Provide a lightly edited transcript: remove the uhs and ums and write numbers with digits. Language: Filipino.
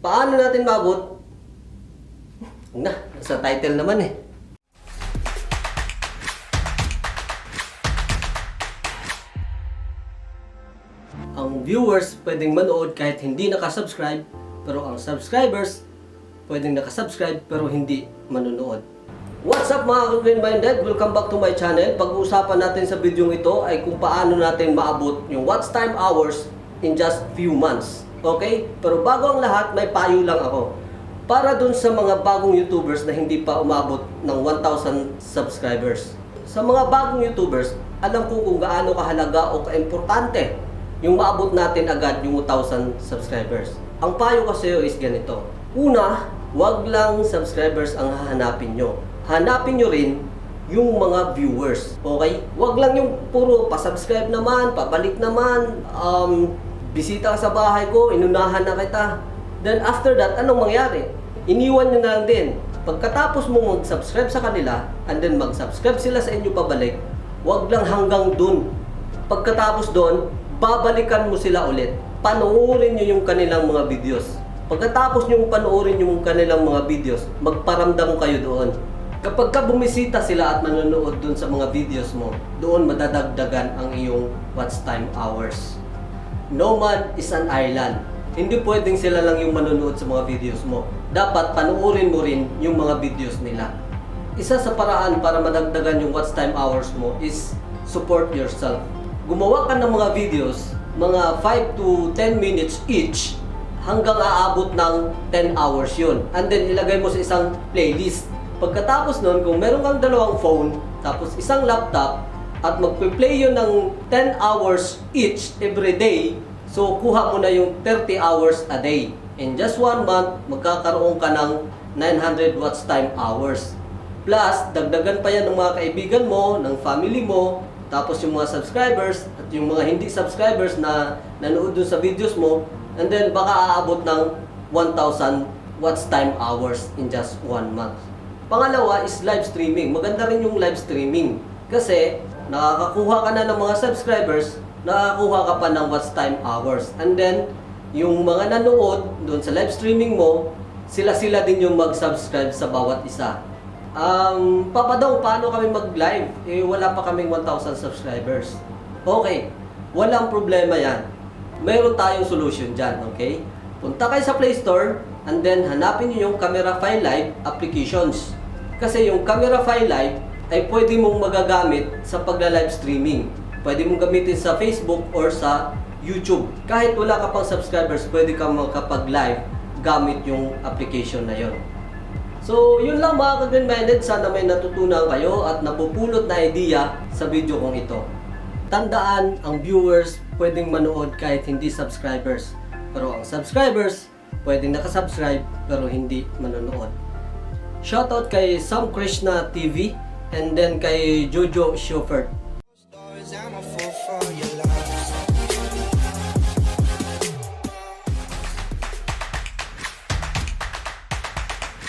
Paano natin maabot? Nasa title naman eh. Ang viewers pwedeng manood kahit hindi nakasubscribe, pero ang subscribers pwedeng nakasubscribe pero hindi manonood. What's up mga ka-green-minded? Welcome back to my channel. Pag-uusapan natin sa video ito ay kung paano natin maabot yung watch time hours in just few months. Okay? Pero bago ang lahat, may payo lang ako. Para dun sa mga bagong YouTubers na hindi pa umabot ng 1,000 subscribers. Sa mga bagong YouTubers, alam ko kung gaano kahalaga o kaimportante yung maabot natin agad yung 1,000 subscribers. Ang payo kasi is ganito. Una, wag lang subscribers ang hahanapin nyo. Hanapin nyo rin yung mga viewers. Okay? Wag lang yung puro pa-subscribe naman, pabalik naman, bisita ka sa bahay ko, inunahan na kita. Then after that, anong mangyari? Iniwan nyo na lang din. Pagkatapos mo mag-subscribe sa kanila, and then mag-subscribe sila sa inyo pabalik, wag lang hanggang dun. Pagkatapos dun, babalikan mo sila ulit. Panoorin nyo yung kanilang mga videos. Pagkatapos nyo panoorin yung kanilang mga videos, magparamdam kayo doon. Kapag ka bumisita sila at manonood dun sa mga videos mo, doon madadagdagan ang iyong watch time hours. No man is an island. Hindi pwedeng sila lang yung manonood sa mga videos mo. Dapat panoorin mo rin yung mga videos nila. Isa sa paraan para madagdagan yung watch time hours mo is support yourself. Gumawa ka ng mga videos, mga 5 to 10 minutes each, hanggang aabot ng 10 hours yun. And then ilagay mo sa isang playlist. Pagkatapos nun, kung meron kang dalawang phone, tapos isang laptop, at magpe-play yun ng 10 hours each every day, so kuha mo na yung 30 hours a day. In just 1 month, magkakaroon ka ng 900 watch time hours. Plus, dagdagan pa yan ng mga kaibigan mo, ng family mo, tapos yung mga subscribers, at yung mga hindi subscribers na nanood dun sa videos mo, and then baka aabot ng 1,000 watch time hours in just 1 month. Pangalawa is live streaming. Maganda rin yung live streaming. Kasi, nakakakuha ka na ng mga subscribers, nakakakuha ka pa ng watch time hours. And then, yung mga nanood doon sa live streaming mo, sila-sila din yung mag-subscribe sa bawat isa. Papa Dong, paano kami mag-live? Wala pa kaming 1,000 subscribers. Okay, walang problema yan. Meron tayong solution dyan, okay? Punta kayo sa Play Store, and then hanapin niyo yung Camera File Live applications. Kasi yung Camera File Live ay pwede mong magagamit sa pagla-live streaming. Pwede mong gamitin sa Facebook or sa YouTube. Kahit wala ka pang subscribers, pwede kang makapag-live gamit yung application na yon. So, yun lang mga ka-green-minded. Sana may natutunan kayo at napupulot na idea sa video kong ito. Tandaan, ang viewers pwedeng manood kahit hindi subscribers. Pero ang subscribers, pwedeng nakasubscribe pero hindi manonood. Shoutout kay Sam Krishna TV and then kay Jojo Shofert.